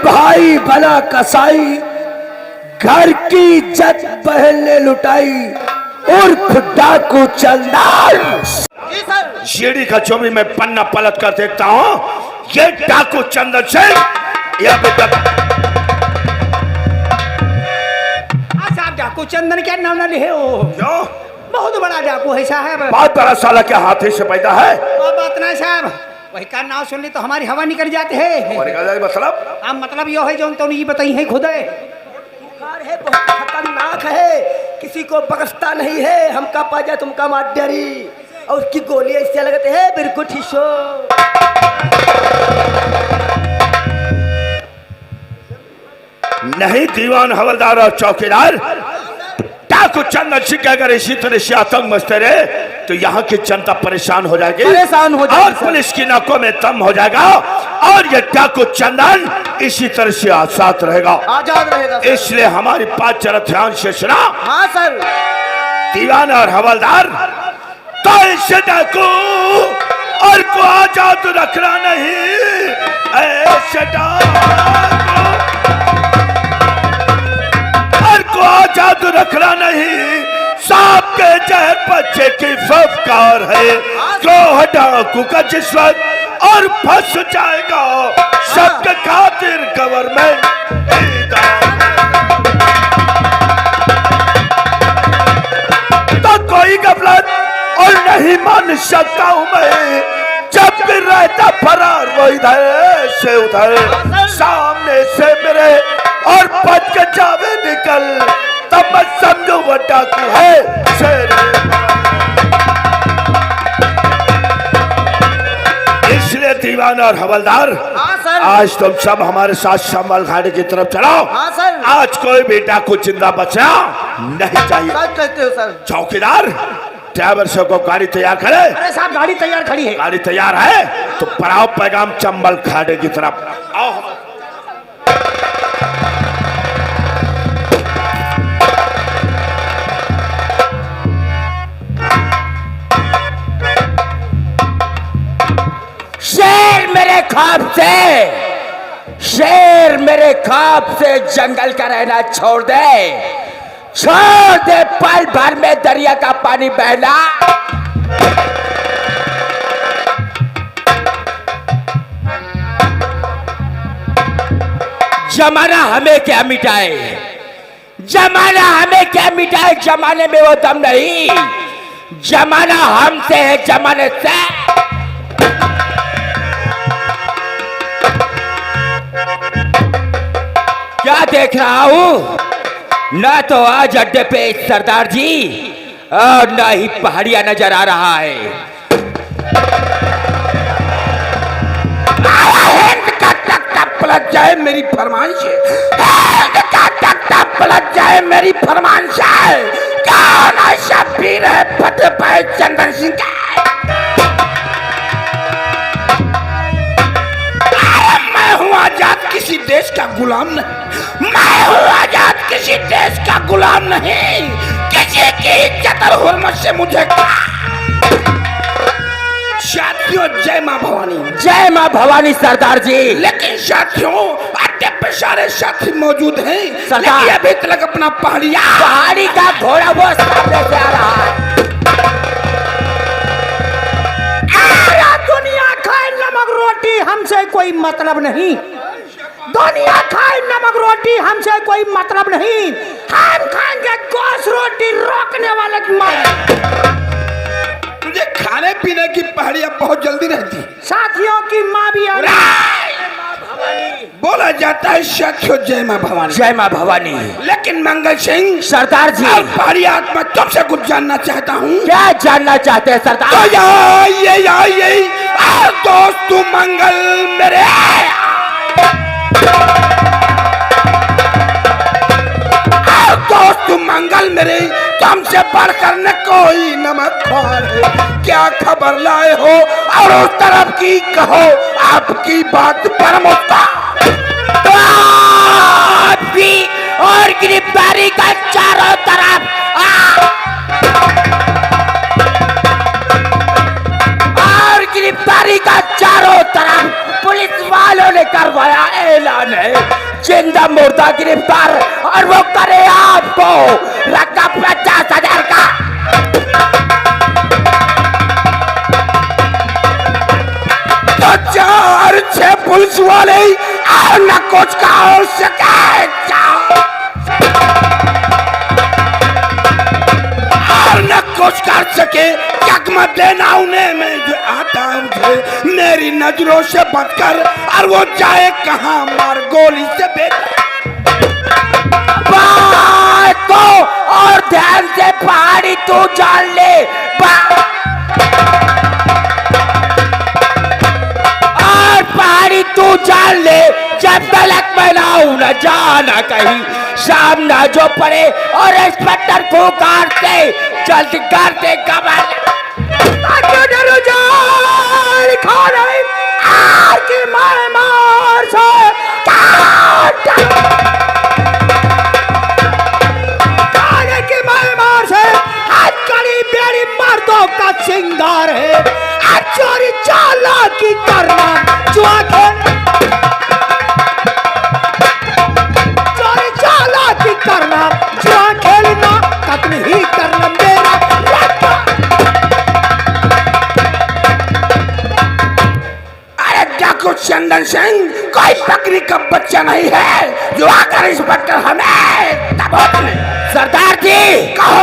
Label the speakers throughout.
Speaker 1: भाई बना कसाई, घर की इज्जत बहन ने लुटाई, उर्फ डाकू चंदन।
Speaker 2: जी सर।
Speaker 3: सीढ़ी का जो भी मैं पन्ना पलट कर देखता हूँ, ये डाकू चंदन सिंह या बेटा।
Speaker 2: साहब डाकू चंदन क्या नाम ना लिखे हो?
Speaker 3: क्यों?
Speaker 2: बहुत बड़ा डाकू है साहब।
Speaker 3: बहुत बड़ा साला क्या हाथी से पैदा है?
Speaker 2: बात ना साहब, वही का नाम सुन ली तो हमारी हवा निकल जाते है।
Speaker 3: मतलब
Speaker 2: हाँ मतलब यो है जो तो ये बताई है खुद है।
Speaker 1: बुखार है, बहुत खतरनाक है, किसी को बख्शता नहीं है। हमका पाजा तुमका माडरी, और उसकी गोली ऐसे लगते है बिल्कुल ठिशो।
Speaker 3: नहीं दीवान हवलदार और चौकीदार, डाकू चंदन सिंह के अगर इसी तरह से आतंक मचते रहे तो यहाँ की जनता परेशान हो जाएगी,
Speaker 1: परेशान हो जाएगी
Speaker 3: और पुलिस की नाकों में दम हो जाएगा, और ये डाकू चंदन इसी तरह से आजाद रहेगा,
Speaker 1: आजाद रहेगा।
Speaker 3: इसलिए हमारी बात जरा ध्यान से सुना।
Speaker 1: हाँ सर।
Speaker 3: दीवान और हवलदार, तो इसे डाकू और को आजाद रखना नहीं, ऐसे डाकू और को आजाद रखना नहीं। सांप के जहर बच्चे की फफकार है, जो डाकू का जिस्मत और फंस जाएगा सबके खातिर गवर्नमेंट। तो कोई गफलत और नहीं मान सकता हूँ मैं, जब भी रहता फरार वो इधर से उधर, सामने से मेरे और बच के जावे निकल, तब मैं समझू वो डाकू है शेर। इसलिए दीवान और हवलदार,
Speaker 1: हाँ सर।
Speaker 3: आज तुम सब हमारे साथ संभल घाटी की तरफ चलाओ।
Speaker 1: हाँ सर।
Speaker 3: आज कोई भी डाकू जिंदा बचा नहीं चाहिए।
Speaker 1: सच कहते हो सर।
Speaker 3: चौकीदार, ड्राइवर से को गाड़ी तैयार करे।
Speaker 2: अरे साहब गाड़ी तैयार खड़ी है।
Speaker 3: गाड़ी तैयार है तो पराओ पैगाम चंबल घाटे की तरफ आओ।
Speaker 1: शेर मेरे ख्वाब से, शेर मेरे ख्वाब से जंगल का रहना छोड़ दे, छोड़ दे पल भर में दरिया का पानी बहना। जमाना हमें क्या मिटाए, जमाना हमें क्या मिटाए, जमाने में वो दम नहीं, जमाना हमसे है जमाने से। क्या देख रहा हूं? न तो आज अड्डे पे सरदार जी और न ही पहाड़िया नजर आ रहा है। हिंद का तख्ता पलट जाए मेरी फरमाइश है, हिंद का तख्ता पलट जाए मेरी फरमाइश है। कौन ऐसा वीर है फतेह भाई चंदन सिंह का? मैं हूँ आजाद, किसी देश का गुलाम नहीं। मैं हूँ आजाद, किसी देश का गुलाम नहीं। किसी की इज्जत और हुर्मत से मुझे साथियों जय मां भवानी। जय मां भवानी सरदार जी। लेकिन साथियों अड्डे पे सारे साथी मौजूद हैं सरदार, अभी तक अपना पहाड़ी का घोड़ा वो सामने से आ रहा है।
Speaker 2: दुनिया खाए नमक रोटी हमसे कोई मतलब नहीं, दुनिया खाए नमक रोटी हमसे कोई मतलब नहीं। हम खाएंगे गोश्त रोटी, रोकने वाले की मां।
Speaker 3: तुझे खाने पीने की पहाड़ियां बहुत जल्दी रहती,
Speaker 2: साथियों की माँ भी आ
Speaker 3: बोला जाता है साथियों जय मां भवानी।
Speaker 1: जय मां भवानी।
Speaker 3: लेकिन मंगल सिंह
Speaker 1: सरदार जी,
Speaker 3: पहाड़ी आत्मा तुमसे कुछ जानना चाहता हूँ।
Speaker 1: क्या जानना चाहते हैं सरदार?
Speaker 3: तो ये दोस्त तू मंगल मेरे, दोस्त मंगल मेरे, तुमसे बढ़कर न कोई नमकखोर है। क्या खबर लाए हो और उस तरफ की कहो, आपकी बात पर मुद्दा
Speaker 1: आपकी और गिरफ्तारी का चारों तरफ और गिरफ्तारी का चारों तरफ पुलिस वालों ने करवाया ऐलान है। है, जिंदा मुर्दा गिरफ्तार और वो करे आपको रकम 50,000 का। तो 4-6 पुलिस वाले और न कुछ का हो सके और न कुछ कर सके, मत देना उन्हें, मैं जो आता हूँ मेरी नजरों से बचकर, और वो जाए कहाँ मार गोली से बात को और ध्यान से पहाड़ी तू जान ले, और पहाड़ी तू जान ले, जब तक मैं ना हूं न जाना कहीं, शाम ना जो पड़े और इंस्पेक्टर को काटते जल्दी करते कमर की मार से की मार से कड़ी बेड़ी मर्दों का सिंगार है, चोरी चालाकी करना जुआ चोरी चालाकी करना जुआ खेलना कत्ल ही करना मेरा। चंदन सिंह कोई बकरी का बच्चा नहीं है जो आकर इंस्पेक्टर हमें दबोचने। सरदार जी कहो,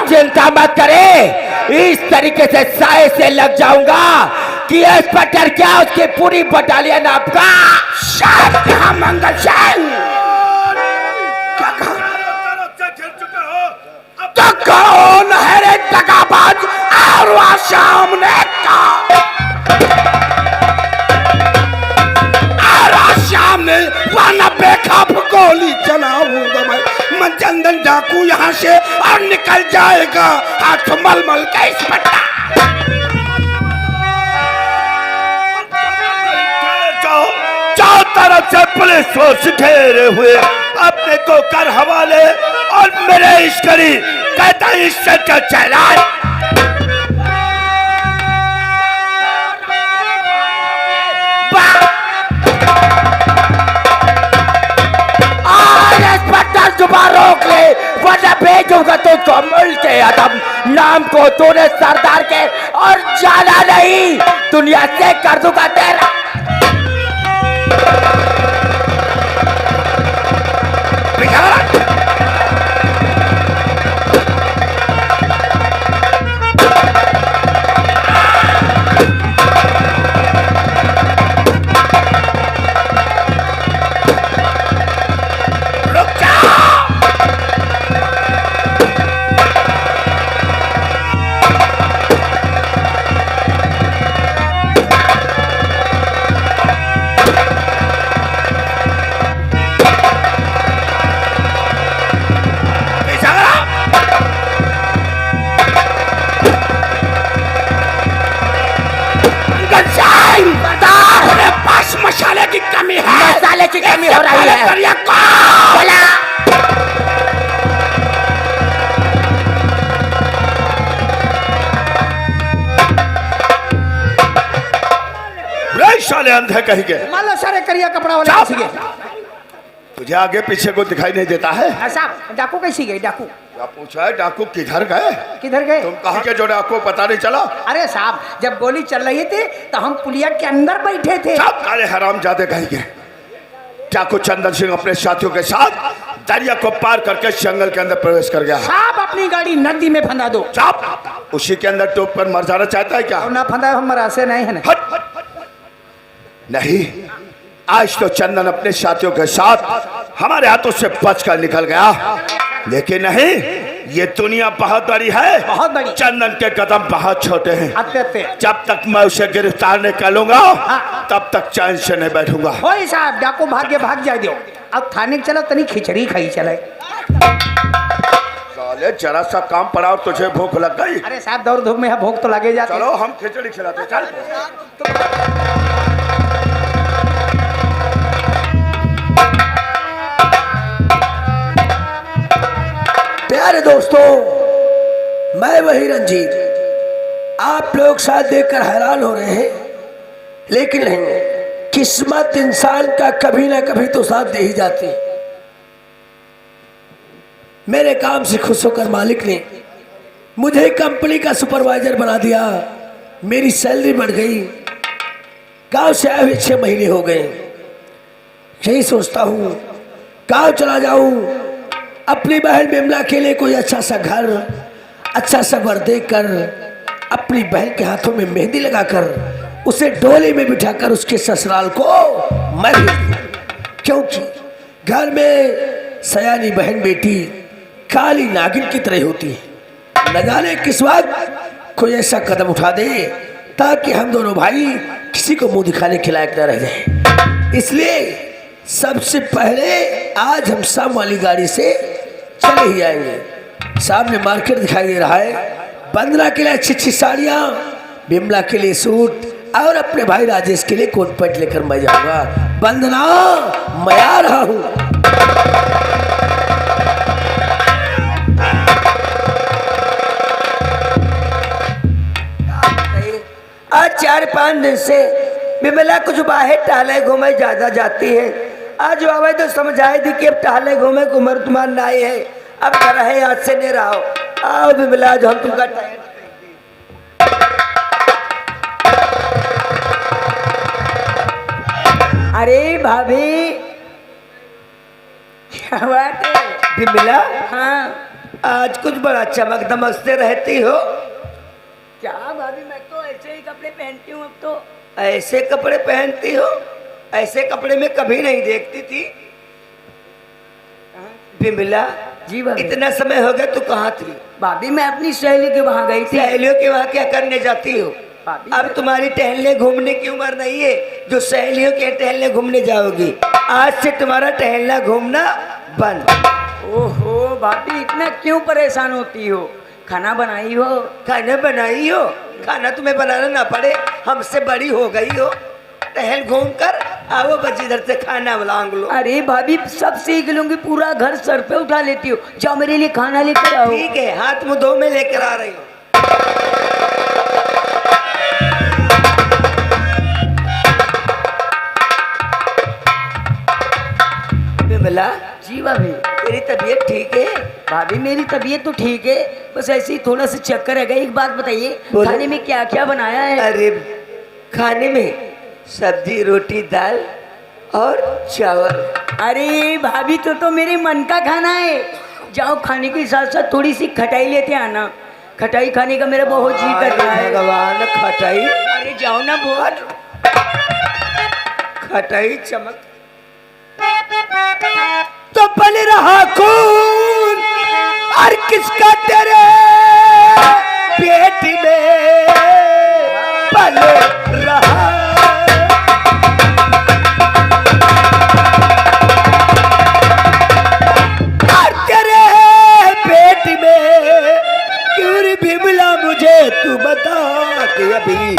Speaker 1: चिंता मत करे, इस तरीके से साए से लग जाऊंगा कि इंस्पेक्टर क्या उसकी पूरी बटालियन आपका शायद कहा मंगल सिंह क्या तो कौन है रे दगाबाज और वहां सामने का सामने वाला बेखौफ गोली चलाऊंगा मैं चंदन डाकू यहाँ से और निकल जाएगा हाथ मलमल का इस पट्टा।
Speaker 3: चारों तरफ से पुलिस फोर्स घेरे हुए अपने को कर हवाले, और मेरे इश्करी कहता इससे क्या चलाए।
Speaker 1: दोबारा रोक ले वरना भेजूंगा तुझको मुल्के अदम नाम को तूने सरदार के और जाना नहीं, दुनिया से कर दूंगा तेरा। मसाले की कमी हो रही है।
Speaker 3: साले अंधे कहीं के
Speaker 2: मान लो सारे करिया कपड़ा वाले कैसी गए,
Speaker 3: तुझे आगे पीछे को दिखाई नहीं देता है।
Speaker 2: साहब डाकू कैसी गई? डाकू
Speaker 3: क्या पूछा है? डाकू किधर गए?
Speaker 2: किधर गए?
Speaker 3: तुम कहाँ के जो डाकू पता नहीं चला?
Speaker 2: अरे साहब जब गोली चल रही थी तो हम पुलिया के अंदर बैठे थे।
Speaker 3: अरे हरामजादे कहीं के डाकू चंदन सिंह अपने साथियों के साथ दरिया को पार करके जंगल के अंदर प्रवेश कर गया।
Speaker 2: साहब अपनी गाड़ी नदी में फंदा दो।
Speaker 3: साहब उसी के अंदर टोप पर मर जाना चाहता है क्या?
Speaker 2: ना फंदा हम मरा से नहीं है
Speaker 3: नहीं, आज तो चंदन अपने साथियों के साथ हमारे हाथों से बचकर निकल गया, लेकिन नहीं, ये दुनिया बहुत बड़ी है,
Speaker 2: बहुत बड़ी।
Speaker 3: चंदन के कदम बहुत छोटे हैं।
Speaker 2: अत्ते
Speaker 3: जब तक मैं उसे गिरफ्तार नहीं कर लूंगा तब तक चैन से नहीं बैठूंगा।
Speaker 2: होई साहब डाकू भाग जाए दो, अब थाने चलो तनी खिचड़ी खाई चले।
Speaker 3: साले जरा सा काम पड़ा और तुझे भूख लग गई।
Speaker 2: अरे साहब दौड़ धूप में भूख तो लगे जाते।
Speaker 3: चलो हम खिचड़ी खिलाते। चल
Speaker 1: प्यारे दोस्तों, मैं वही रंजीत, आप लोग साथ देखकर हैरान हो रहे हैं, लेकिन नहीं,
Speaker 4: किस्मत इंसान का कभी ना कभी तो साथ दे ही जाती। मेरे काम से खुश होकर मालिक ने मुझे कंपनी का सुपरवाइजर बना दिया। मेरी सैलरी बढ़ गई। गांव से आए हुए 6 महीने हो गए। यही सोचता हूँ गांव चला जाऊं, अपनी बहन बिमला के लिए कोई अच्छा सा घर, अच्छा सा वर देकर, अपनी बहन के हाथों में मेहंदी लगाकर उसे डोली में बिठाकर उसके ससुराल को मैं भेज दूं। क्योंकि घर में सयानी बहन बेटी काली नागिन की तरह होती है। न जाने किस वक्त कोई ऐसा कदम उठा दे ताकि हम दोनों भाई किसी को मुंह दिखाने के लायक न रह जाए। इसलिए सबसे पहले आज हम शाम वाली गाड़ी से चले ही आएंगे। सामने मार्केट दिखाई दे रहा है। वंदना के लिए अच्छी अच्छी साड़ियाँ, बिमला के लिए सूट और अपने भाई राजेश के लिए कोट पैंट लेकर मैं जाऊंगा। वंदना, मैं आ रहा हूँ।
Speaker 5: आज 4-5 दिन से बिमला कुछ बाहर टहले घूमे ज्यादा जाती है। आज आवे तो समझाए थी कि अब टहले घूमे को उम्र तुम्हार नाई है, अब घर है आज से नहीं रहो। आओ बिमला, जो हम तुमका टाइम।
Speaker 2: अरे भाभी, क्या बात है?
Speaker 5: बिमला,
Speaker 2: हाँ,
Speaker 5: आज कुछ बड़ा चमक दमक से रहती हो।
Speaker 2: क्या भाभी, मैं तो ऐसे ही कपड़े पहनती हूँ अब तो।
Speaker 5: ऐसे कपड़े पहनती हो? ऐसे कपड़े में कभी नहीं देखती थी। बिमला
Speaker 2: जी भाभी।
Speaker 5: इतना समय हो गया, तू कहाँ थी?
Speaker 2: भाभी मैं अपनी सहेली के वहाँ गई थी।
Speaker 5: सहेलियों के वहाँ क्या करने जाती हो?
Speaker 2: भाभी,
Speaker 5: अब तुम्हारी टहलने घूमने की उम्र नहीं है जो सहेलियों के टहलने घूमने जाओगी। आज से तुम्हारा टहलना घूमना बंद।
Speaker 2: ओहो भाभी, इतना क्यों परेशान होती हो? खाना बनाई हो?
Speaker 5: खाना बनाई हो? खाना तुम्हें बनाना ना पड़े, हमसे बड़ी हो गई हो। टहल घूम कर आओ, बच्ची इधर से खाना मांग लो।
Speaker 2: अरे भाभी, सब सीख लूंगी, पूरा घर सर पे उठा लेती हो। जाओ मेरे लिए खाना लेकर आओ।
Speaker 5: ठीक है, हाथ मुंह धो में लेकर आ रही हूँ। बिमला
Speaker 2: जी भाभी।
Speaker 5: तेरी तबीयत ठीक है?
Speaker 2: भाभी मेरी तबीयत तो ठीक है, बस ऐसे ही थोड़ा सा चक्कर है। एक बात बताइए,
Speaker 5: बोलो।
Speaker 2: खाने में क्या क्या बनाया है?
Speaker 5: अरे खाने में सब्जी, रोटी, दाल और चावल।
Speaker 2: अरे भाभी, तो मेरे मन का खाना है। जाओ, खाने के साथ साथ थोड़ी सी खटाई लेते आना। खटाई खाने का मेरा बहुत जी कर रहा है।
Speaker 5: भगवान, खटाई?
Speaker 2: अरे जाओ ना, बहुत
Speaker 5: खटाई चमक
Speaker 4: तो पल रहा खून और किसका तेरे
Speaker 5: पेट में पल रहा। और तेरे पेट में क्यों रे बिमला, मुझे तू बता कि अभी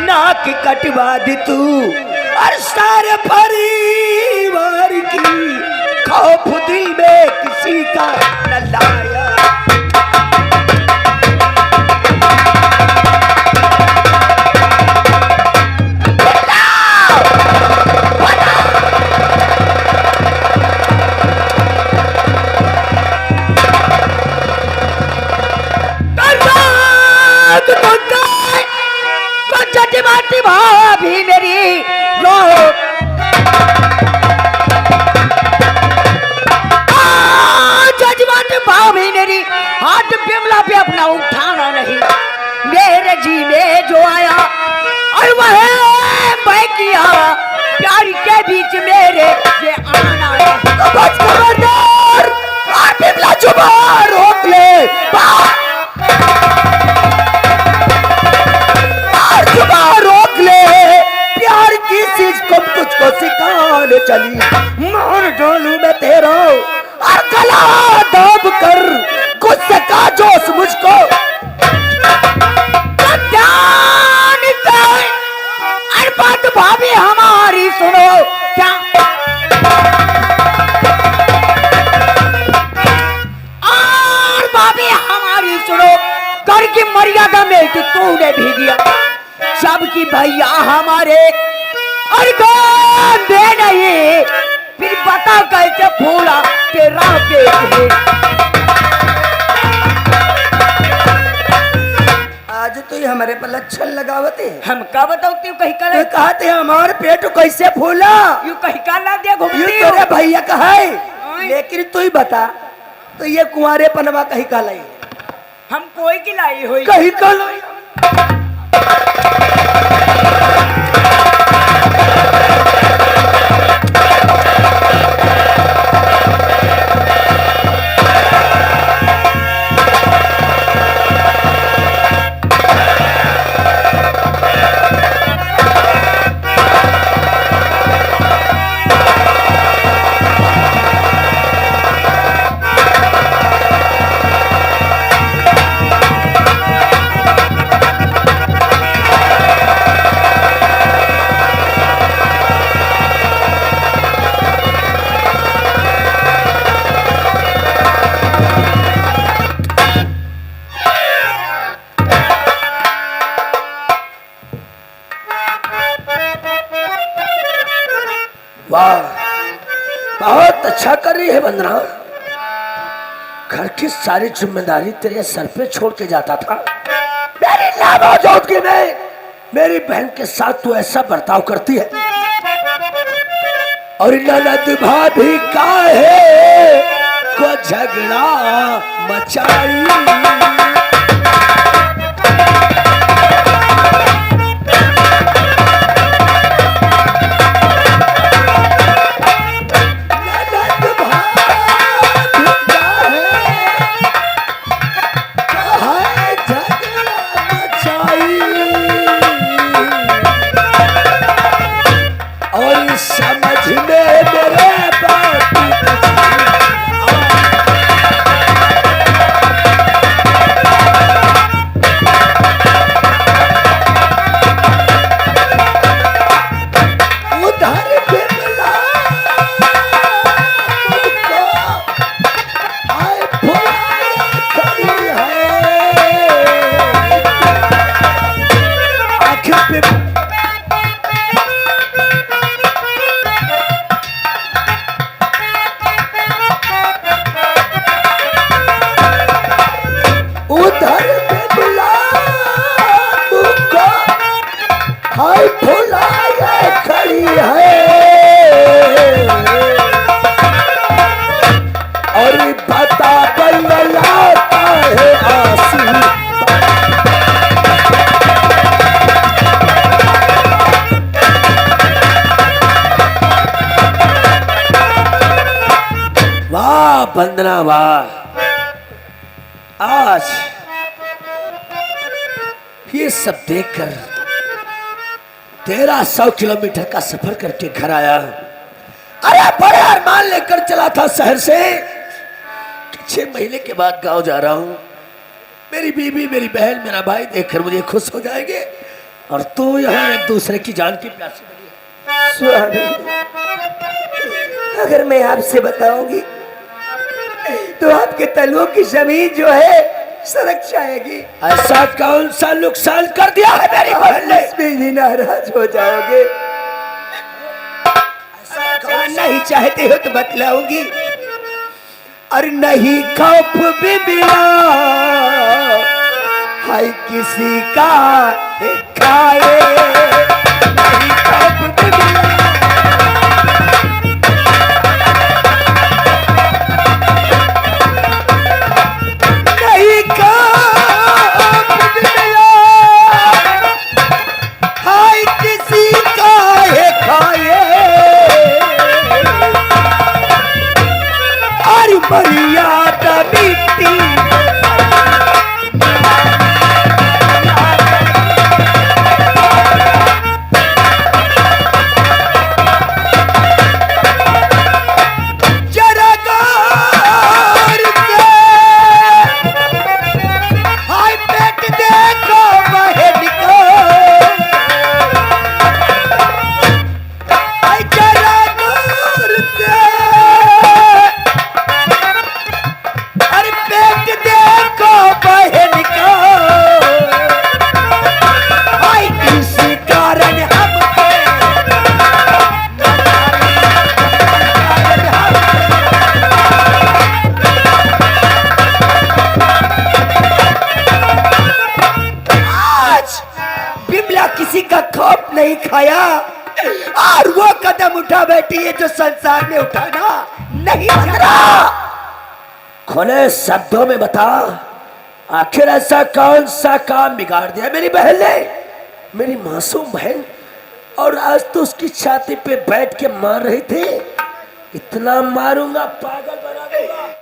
Speaker 5: नाक कटवा दी तू और सारे परिवार की खौफ दिल में किसी का न लाया।
Speaker 2: भाभी मेरी लो, भाभी मेरी हाथ बिमला पे अपना उठाना नहीं। मेरे जी में जो आया और वह मैं किया, प्यार के बीच मेरे ये आना है।
Speaker 5: बिमला जुबान रोक ले, जुबान रोक ले। प्यार की चीज को तुझको सिखाने चली, मार डालू मैं तेरा और गला दाब कर गुस्से का जोश मुझको।
Speaker 2: अरे बात भाभी हमारी सुनो, क्या और भाभी हमारी सुनो, घर की मर्यादा में कि तूने भी दिया। सबकी भैया हमारे
Speaker 5: और कौन दे नहीं, फिर बताओ कैसे फूला तेरा पेट है।
Speaker 2: आज तो ये हमारे पर लक्षण लगावते
Speaker 5: हम का बताओ तू कहीं का
Speaker 2: ये कहते हैं हमारे पेट कैसे फूला।
Speaker 5: यू कहीं का ना दे
Speaker 2: ये
Speaker 5: घूमती
Speaker 2: तेरे भैया का है, लेकिन तू ही बता तो ये कुंवारे पनवा कहीं का लाई,
Speaker 5: हम कोई की लाई हुई
Speaker 2: कहीं का लाई।
Speaker 4: वाह, बहुत अच्छा कर रही है वंदना। घर की सारी जिम्मेदारी तेरे सर पे छोड़ के जाता था। मेरी नामौजूदगी में मेरी बहन के साथ तू ऐसा बर्ताव करती है। और ननद भाभी काहे को झगड़ा मचाई। वंदना वाह, आज ये सब देखकर 1300 किलोमीटर का सफर करके घर आया। अरे बड़े अरमान लेकर चला था शहर से कि 6 महीने के बाद गांव जा रहा हूं। मेरी बीवी, मेरी बहन, मेरा भाई देखकर मुझे खुश हो जाएंगे। और तू यहाँ एक दूसरे की जान की प्यासी बनी है।
Speaker 2: स्वामी, अगर मैं आपसे बताऊंगी तो आपके तलवों की जमीन जो है सड़क जाएगी।
Speaker 4: ऐसा कौन सा नुकसान कर दिया है मेरी बहन ने?
Speaker 2: इसमें भी नाराज हो जाओगे। जानना ही चाहते हो तो बतलाऊंगी। और नहीं खौफ भी बिना हाय किसी का खाए, नहीं खौफ भी बिना मर्यादा मिट्टी जरा गौर से हाय पेट देखो बहन को, हाय जरा गौर से पेट दे
Speaker 5: या किसी का खौफ नहीं खाया और वो कदम उठा बैठी है जो संसार ने उठाना नहीं चाहा।
Speaker 4: खुले शब्दों में बता, आखिर ऐसा कौन सा काम बिगाड़ दिया मेरी बहन ने, मेरी मासूम बहन? और आज तो उसकी छाती पे बैठ के मार रहे थे, इतना मारूंगा पागल बना दूंगा।